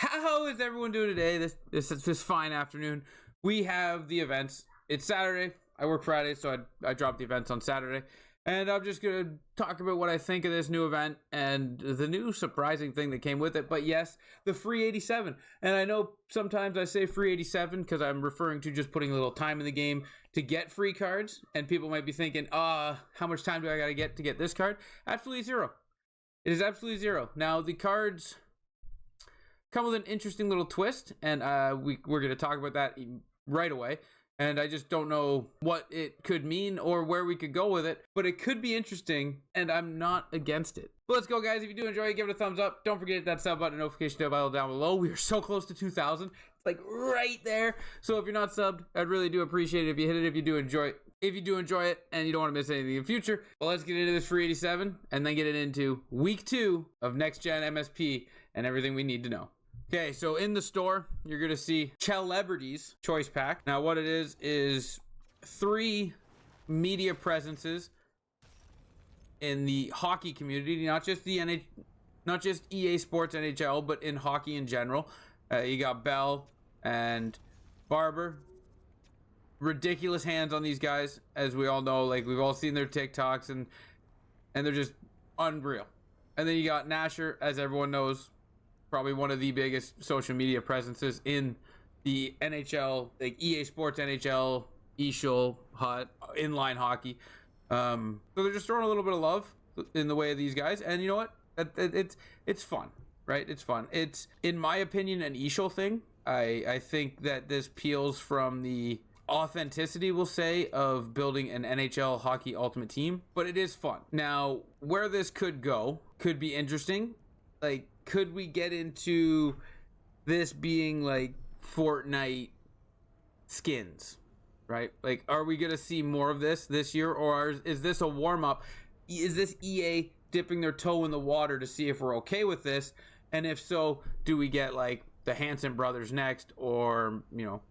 How is everyone doing today? This fine afternoon. We have the events. It's Saturday. I work Friday, so I drop the events on Saturday. And I'm just going to talk about what I think of this new event and the new surprising thing that came with it. But yes, the free 87. And I know sometimes I say free 87 because I'm referring to just putting a little time in the game to get free cards. And people might be thinking, how much time do I got to get this card? Absolutely zero. It is absolutely zero. Now, the cards come with an interesting little twist, and we're going to talk about that right away. And I just don't know what it could mean or where we could go with it, but it could be interesting, and I'm not against it. But let's go, guys. If you do enjoy it, give it a thumbs up. Don't forget that sub button and notification bell down below. We are so close to 2,000. It's like right there. So if you're not subbed, I'd really do appreciate it if you hit it, if you do enjoy it. If you do enjoy it and you don't want to miss anything in the future, well, let's get into this free 87 and then get it into week 2 of next gen MSP and everything we need to know. Okay, so in the store, you're going to see Celebrities Choice Pack. Now, what it is 3 media presences in the hockey community, not just EA Sports NHL, but in hockey in general. You got Bell and Barber. Ridiculous hands on these guys, as we all know. Like, we've all seen their TikToks, and they're just unreal. And then you got Nasher, as everyone knows, probably one of the biggest social media presences in the NHL, like EA Sports NHL, eShul, HUT, inline hockey. So they're just throwing a little bit of love in the way of these guys, and you know what? It's fun, right? It's fun. It's, in my opinion, an eShul thing. I think that this peels from the authenticity, we'll say, of building an NHL hockey ultimate team, but it is fun. Now, where this could go could be interesting. Like, could we get into this being like Fortnite skins, right? Like, are we gonna see more of this year, or is this a warm-up? Is this EA dipping their toe in the water to see if we're okay with this? And if so, do we get like the Hanson brothers next, or, you know,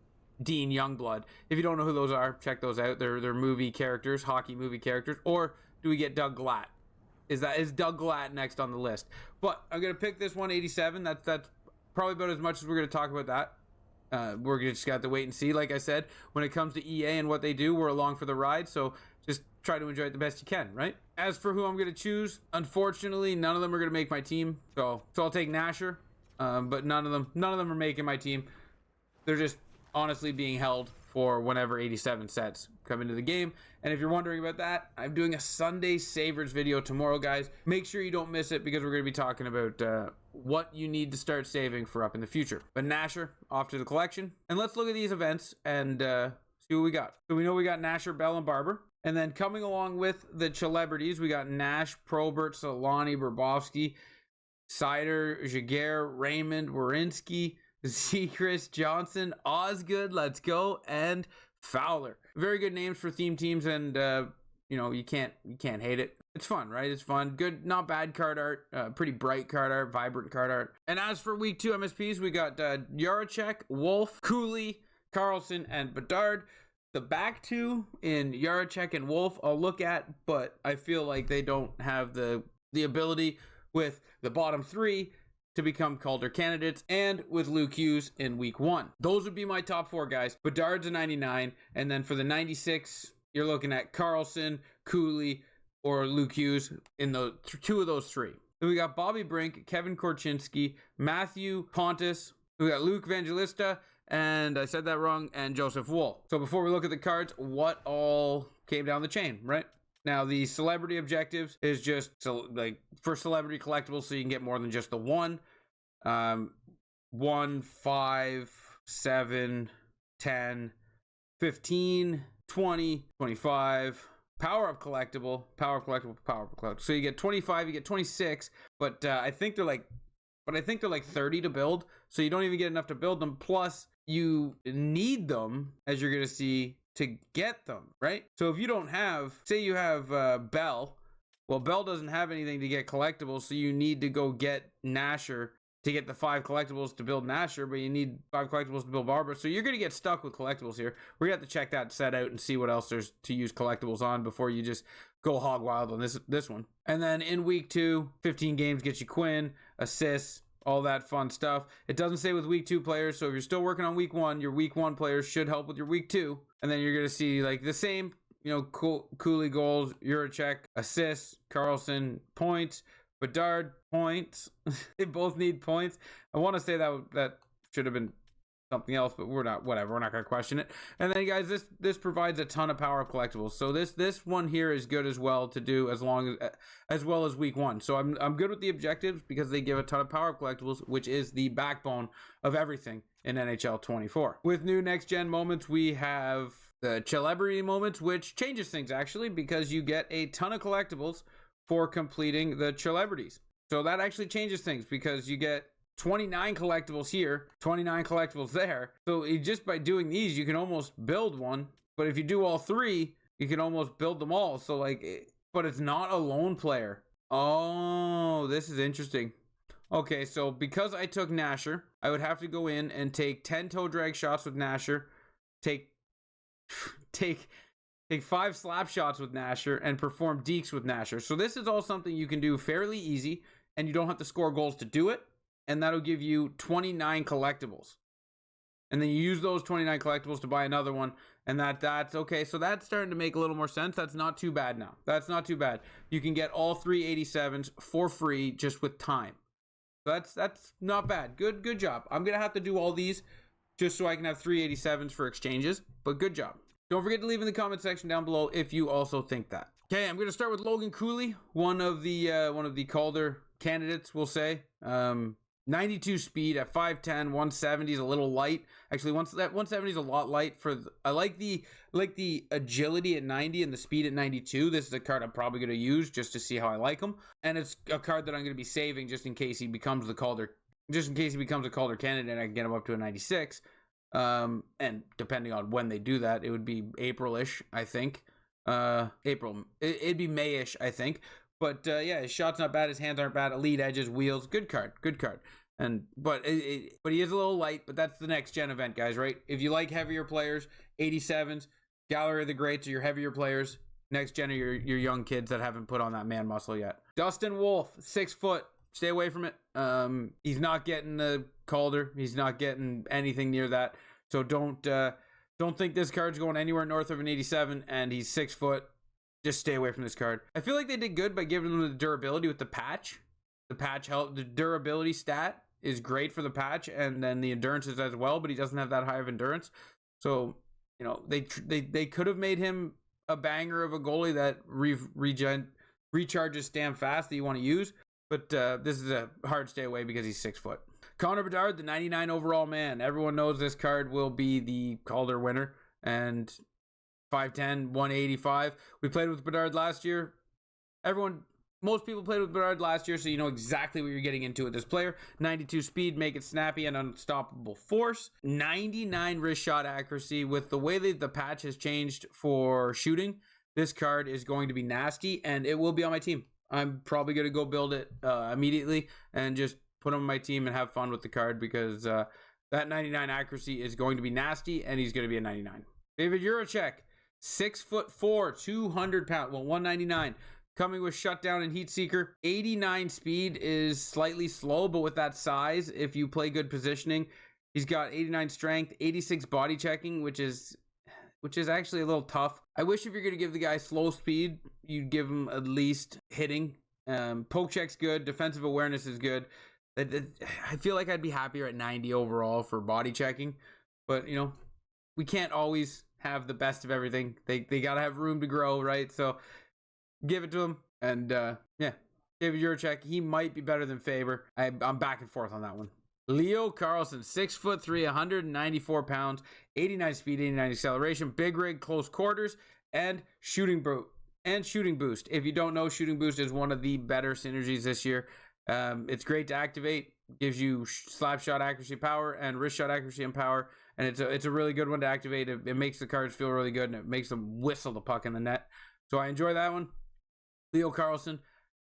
Dean Youngblood? If you don't know who those are, check those out. They're movie characters, hockey movie characters. Or do we get Doug Glatt? Is Doug Glatt next on the list? But I'm gonna pick this 187. That's probably about as much as we're gonna talk about that. We're just got to wait and see. Like I said, when it comes to EA and what they do, we're along for the ride. So just try to enjoy it the best you can, right? As for who I'm gonna choose, unfortunately, none of them are gonna make my team. So I'll take Nasher, but none of them are making my team. They're just honestly being held for whenever 87 sets come into the game. And if you're wondering about that, I'm doing a Sunday Savers video tomorrow, guys. Make sure you don't miss it, because we're going to be talking about what you need to start saving for up in the future. But Nasher, off to the collection. And let's look at these events and see what we got. So we know we got Nasher, Bell, and Barber. And then coming along with the celebrities, we got Nash, Probert, Solani, Bobrovsky, Sider, Jaguar, Raymond, Werenski, Chris Johnson, Osgood, let's go, and Fowler. Very good names for theme teams, and you know, you can't hate it. It's fun, right? It's fun. Good, not bad card art. Pretty bright card art, vibrant card art. And as for week 2 MSPs, we got Jaracek, Wolf, Cooley, Carlson, and Bedard. The back 2 in Jaracek and Wolf I'll look at, but I feel like they don't have the ability with the bottom 3 to become Calder candidates, and with Luke Hughes in week 1. Those would be my top 4 guys. Bedard's a 99, and then for the 96, you're looking at Carlson, Cooley, or Luke Hughes in the 2 of those 3. Then we got Bobby Brink, Kevin Korchinski, Matthew Pontus, we got Luke Evangelista, and I said that wrong, and Joseph Wool. So before we look at the cards, what all came down the chain, right? Now, the celebrity objectives is just like for celebrity collectibles, so you can get more than just the 1. 1, 5, 7, 10, 15, 20, 25. Power up collectible. So you get 25, you get 26, but I think they're like 30 to build. So you don't even get enough to build them. Plus, you need them, as you're gonna see, to get them, right? So if you don't have, say you have Bell, well, Bell doesn't have anything to get collectibles, so you need to go get Nasher to get the 5 collectibles to build Nasher, but you need 5 collectibles to build Barber, so you're going to get stuck with collectibles here. We're going to have to check that set out and see what else there's to use collectibles on before you just go hog wild on this one. And then in week 2, 15 games gets you Quinn, assists, all that fun stuff. It doesn't say with week 2 players, so if you're still working on week 1, your week 1 players should help with your week 2, and then you're going to see like the same, Cooley goals, Juracek assists, Carlson points, Bedard points. They both need points. I want to say that should have been something else, but we're not going to question it. And then guys, this provides a ton of power-up collectibles. So this one here is good as well to do as well as week 1. So I'm good with the objectives because they give a ton of power-up collectibles, which is the backbone of everything in NHL 24. With new next gen moments, we have the celebrity moments, which changes things actually because you get a ton of collectibles for completing the celebrities. So that actually changes things because you get 29 collectibles here, 29 collectibles there. So just by doing these, you can almost build one. But if you do all 3, you can almost build them all. So but it's not a lone player. Oh, this is interesting. Okay, so because I took Nasher, I would have to go in and take 10 toe drag shots with Nasher, take 5 slap shots with Nasher, and perform dekes with Nasher. So this is all something you can do fairly easy, and you don't have to score goals to do it. And that'll give you 29 collectibles. And then you use those 29 collectibles to buy another one. And that's okay. So that's starting to make a little more sense. That's not too bad now. That's not too bad. You can get all 3 87s for free just with time. That's not bad. Good job. I'm going to have to do all these just so I can have 3 87s for exchanges. But good job. Don't forget to leave in the comment section down below if you also think that. Okay, I'm going to start with Logan Cooley, one of the Calder candidates, we'll say. 92 speed at 5'10", 170 is a little light. Actually, that 170 is a lot light I like the agility at 90 and the speed at 92. This is a card I'm probably going to use just to see how I like him. And it's a card that I'm going to be saving just in case he becomes a Calder candidate, I can get him up to a 96. And depending on when they do that, it would be April-ish, I think. It'd be May-ish, I think. But yeah, his shot's not bad. His hands aren't bad. Elite edges, wheels, good card. But he is a little light. But that's the next gen event, guys. Right? If you like heavier players, 87s, Gallery of the Greats are your heavier players. Next gen are your young kids that haven't put on that man muscle yet. Dustin Wolf, 6 foot. Stay away from it. He's not getting the Calder. He's not getting anything near that. So don't think this card's going anywhere north of an 87. And he's 6 foot. Just stay away from this card. I feel like they did good by giving him the durability with the patch. The patch helped. The durability stat is great for the patch, and then the endurance is as well, but he doesn't have that high of endurance. So, they could have made him a banger of a goalie that recharges damn fast that you want to use. But this is a hard stay away because he's 6 foot. Connor Bedard, the 99 overall man. Everyone knows this card will be the Calder winner. And 5'10", 185. We played with Bedard last year. Most people played with Bedard last year, so you know exactly what you're getting into with this player. 92 speed, make it snappy and unstoppable force. 99 wrist shot accuracy. With the way that the patch has changed for shooting, this card is going to be nasty, and it will be on my team. I'm probably going to go build it immediately and just put him on my team and have fun with the card because that 99 accuracy is going to be nasty, and he's going to be a 99. David Juracek. 6'4", 200 pounds, 199. Coming with shutdown and heat seeker. 89 speed is slightly slow, but with that size, if you play good positioning, he's got 89 strength, 86 body checking, which is actually a little tough. I wish if you're going to give the guy slow speed, you'd give him at least hitting. Poke check's good. Defensive awareness is good. I feel like I'd be happier at 90 overall for body checking, but we can't always have the best of everything. They gotta have room to grow, right? So give it to him. And yeah, David Juracek, he might be better than Faber. I'm back and forth on that one. Leo Carlson, 6'3", 194 pounds, 89 speed, 89 acceleration, big rig, close quarters, and shooting boost. If you don't know, shooting boost is one of the better synergies this year. It's great to activate. Gives you slap shot accuracy, power, and wrist shot accuracy and power. And it's a really good one to activate. It makes the cards feel really good, and it makes them whistle the puck in the net. So I enjoy that one. Leo Carlson,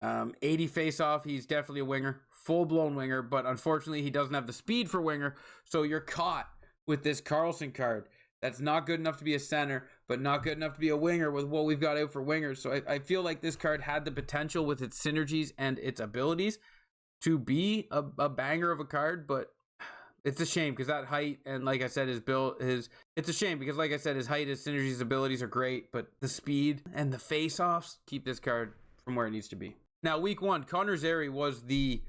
80 face-off. He's definitely a winger, full-blown winger, but unfortunately he doesn't have the speed for winger. So you're caught with this Carlson card that's not good enough to be a center, but not good enough to be a winger with what we've got out for wingers. So I feel like this card had the potential with its synergies and its abilities, to be a banger of a card, but it's a shame because that height and like I said, it's a shame because like I said, his height, his synergy, his abilities are great, but the speed and the face-offs keep this card from where it needs to be. Now, week 1, Connor Zary was the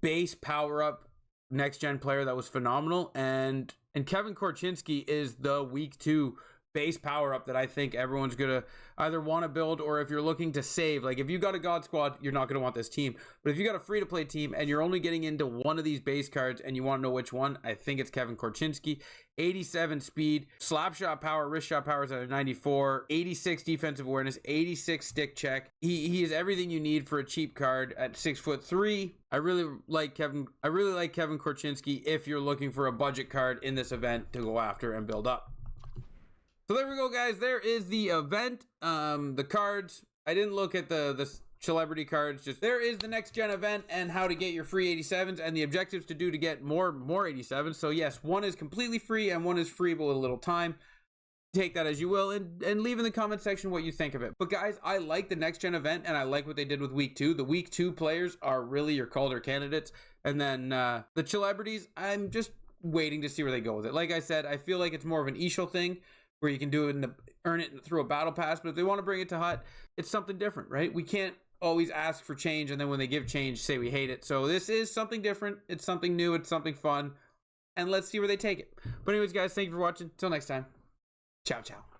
base power-up next-gen player that was phenomenal, and Kevin Korchinski is the week 2 base power-up that I think everyone's gonna either want to build, or if you're looking to save, like if you got a God Squad, you're not gonna want this team, but if you got a free-to-play team and you're only getting into one of these base cards and you want to know which one, I think it's Kevin Korchinski. 87 speed, slap shot power, wrist shot power is at a 94, 86 defensive awareness, 86 stick check. He is everything you need for a cheap card at 6'3". I really like Kevin Korchinski if you're looking for a budget card in this event to go after and build up. So there we go, guys. There is the event. The cards. I didn't look at the celebrity cards. Just there is the next gen event and how to get your free 87s and the objectives to do to get more 87s. So yes, one is completely free and one is free but with a little time. Take that as you will and leave in the comment section what you think of it. But guys, I like the next gen event and I like what they did with week 2. The week 2 players are really your Calder candidates, and then the celebrities, I'm just waiting to see where they go with it. Like I said, I feel like it's more of an Ishal thing, where you can do it earn it through a battle pass. But if they want to bring it to Hut, it's something different, right? We can't always ask for change and then when they give change, say we hate it. So this is something different. It's something new. It's something fun. And let's see where they take it. But anyways, guys, thank you for watching. Until next time. Ciao, ciao.